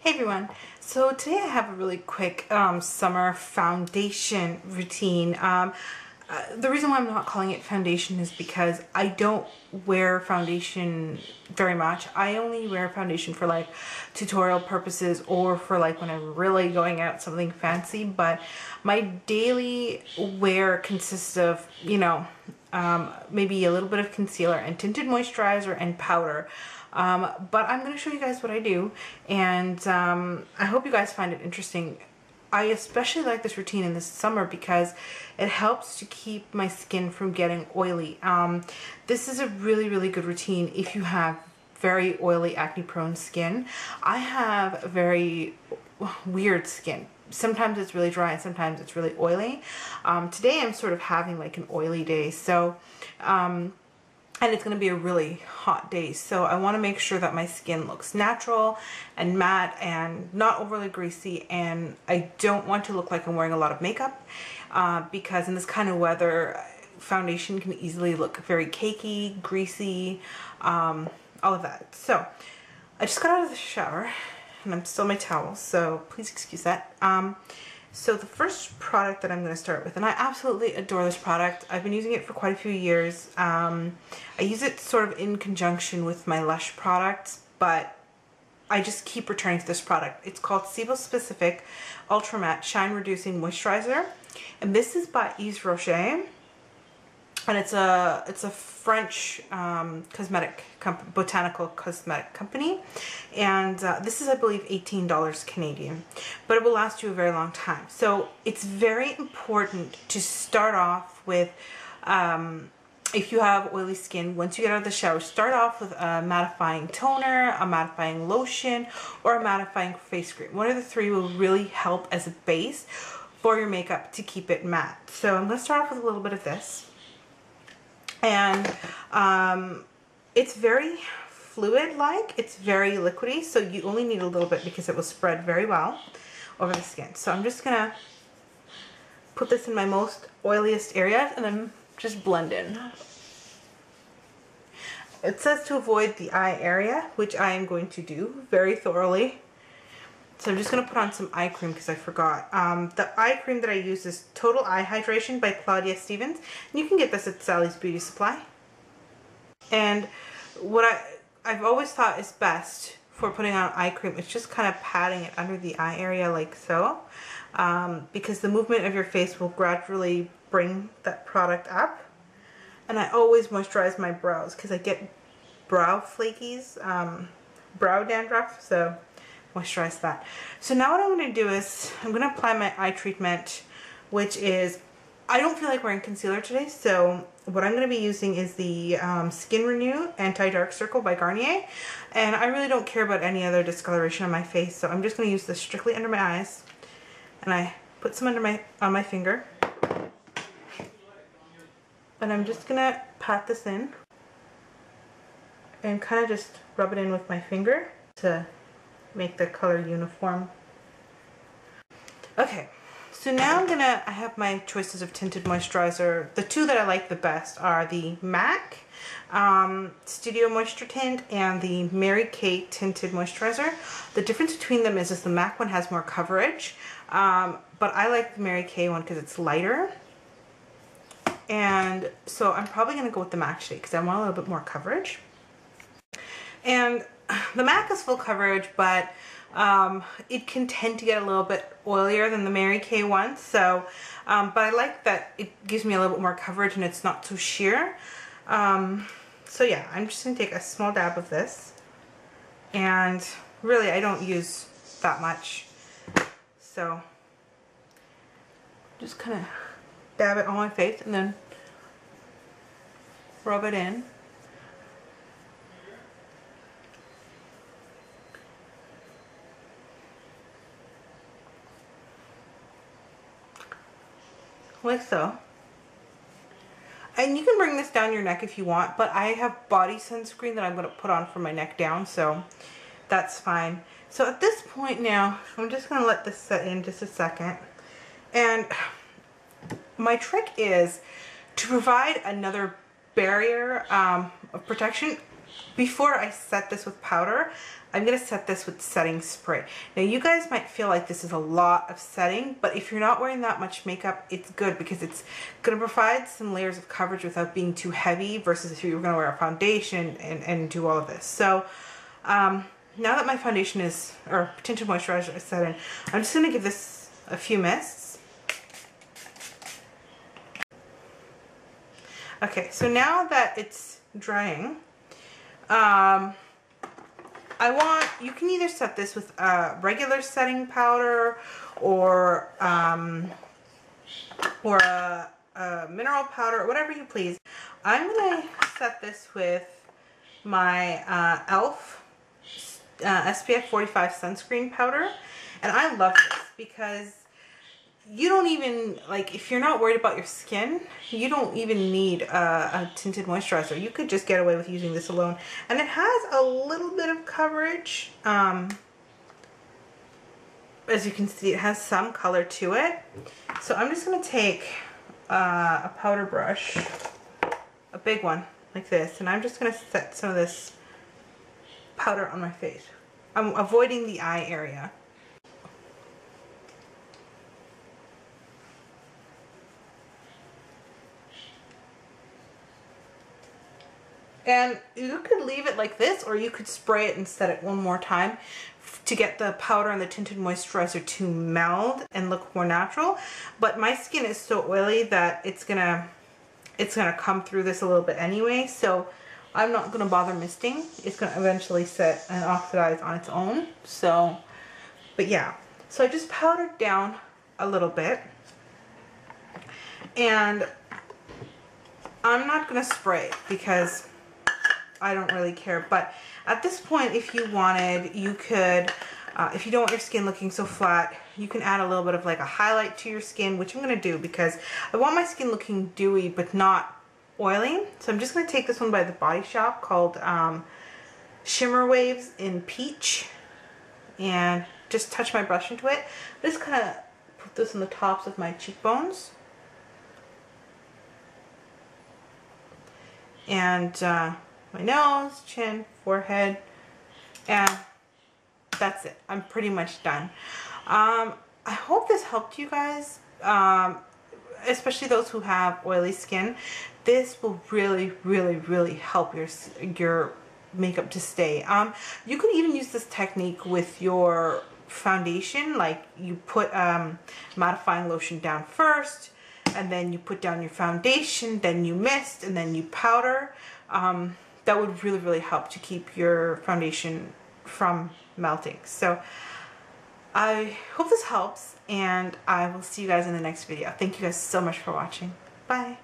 Hey everyone, so today I have a really quick summer foundation routine. The reason why I'm not calling it foundation is because I don't wear foundation very much. I only wear foundation for like tutorial purposes or for like when I'm really going out something fancy, but my daily wear consists of, maybe a little bit of concealer and tinted moisturizer and powder. But I'm going to show you guys what I do, and I hope you guys find it interesting. I especially like this routine in the summer because it helps to keep my skin from getting oily. This is a really good routine if you have very oily, acne-prone skin. I have very weird skin. Sometimes it's really dry and sometimes it's really oily. Today I'm sort of having like an oily day, so and it's going to be a really hot day, so I want to make sure that my skin looks natural and matte and not overly greasy, and I don't want to look like I'm wearing a lot of makeup because in this kind of weather foundation can easily look very cakey, greasy, all of that. So I just got out of the shower and I'm still in my towel, so please excuse that. So the first product that I'm going to start with, and I absolutely adore this product. I've been using it for quite a few years. I use it sort of in conjunction with my Lush products, but I just keep returning to this product. It's called Sebo Specific Ultra Matte Shine Reducing Moisturizer, and this is by Yves Rocher. And it's a French botanical cosmetic company, and this is, I believe, $18 Canadian, but it will last you a very long time. So it's very important to start off with, if you have oily skin, once you get out of the shower, start off with a mattifying toner, a mattifying lotion, or a mattifying face cream. One of the three will really help as a base for your makeup to keep it matte. So I'm going to start off with a little bit of this. And it's very fluid-like, it's very liquidy, so you only need a little bit because it will spread very well over the skin. So I'm just gonna put this in my most oiliest areas and then just blend in. It says to avoid the eye area, which I am going to do very thoroughly. So I'm just going to put on some eye cream because I forgot. The eye cream that I use is Total Eye Hydration by Claudia Stevens. And you can get this at Sally's Beauty Supply. And what I've always thought is best for putting on eye cream is just kind of patting it under the eye area like so. Because the movement of your face will gradually bring that product up. And I always moisturize my brows because I get brow flakies, brow dandruff, so moisturize that. So now what I'm going to do is I'm going to apply my eye treatment, which is, I don't feel like wearing concealer today, so what I'm going to be using is the Skin Renew Anti-Dark Circle by Garnier, and I really don't care about any other discoloration on my face, so I'm just going to use this strictly under my eyes, and I put some on my finger, and I'm just going to pat this in and kind of just rub it in with my finger to make the color uniform. Okay, so now I have my choices of tinted moisturizer. The two that I like the best are the M.A.C Studio Moisture Tint and the Mary Kay Tinted Moisturizer. The difference between them is the M.A.C one has more coverage, but I like the Mary Kay one because it's lighter. And so I'm probably going to go with the M.A.C today because I want a little bit more coverage. And the M.A.C is full coverage, but it can tend to get a little bit oilier than the Mary Kay one. So, but I like that it gives me a little bit more coverage and it's not so sheer. So yeah, I'm just going to take a small dab of this. And really, I don't use that much. So, just kind of dab it on my face and then rub it in. Like so. And you can bring this down your neck if you want, but I have body sunscreen that I'm going to put on from my neck down, so that's fine. So at this point now, I'm just going to let this set in just a second. And my trick is to provide another barrier of protection. Before I set this with powder, I'm going to set this with setting spray. Now you guys might feel like this is a lot of setting, but if you're not wearing that much makeup, it's good because it's going to provide some layers of coverage without being too heavy versus if you were going to wear a foundation and do all of this. So now that my foundation is, or tinted moisturizer is set in, I'm just going to give this a few mists. Okay, so now that it's drying, you can either set this with regular setting powder or a mineral powder, whatever you please. I'm going to set this with my e.l.f. SPF 45 sunscreen powder, and I love this because you don't even, like, if you're not worried about your skin, you don't even need a tinted moisturizer. You could just get away with using this alone. And it has a little bit of coverage. As you can see, it has some color to it. So I'm just going to take a powder brush, a big one like this, and I'm just going to set some of this powder on my face. I'm avoiding the eye area. And you could leave it like this, or you could spray it and set it one more time to get the powder and the tinted moisturizer to meld and look more natural. But my skin is so oily that it's gonna come through this a little bit anyway, so I'm not gonna bother misting. It's gonna eventually set and oxidize on its own. So, but yeah. So I just powdered down a little bit, and I'm not gonna spray it because I don't really care. But at this point, if you wanted, you could, if you don't want your skin looking so flat, you can add a little bit of like a highlight to your skin, which I'm going to do because I want my skin looking dewy but not oily. So I'm just going to take this one by the Body Shop called Shimmer Waves in Peach, and just touch my brush into it. Just kind of put this on the tops of my cheekbones. And my nose, chin, forehead, and that's it. I'm pretty much done. I hope this helped you guys, especially those who have oily skin. This will really, really, really help your makeup to stay. You can even use this technique with your foundation. Like, you put mattifying lotion down first, and then you put down your foundation, then you mist, and then you powder. That would really, really help to keep your foundation from melting. So I hope this helps, and I will see you guys in the next video. Thank you guys so much for watching. Bye.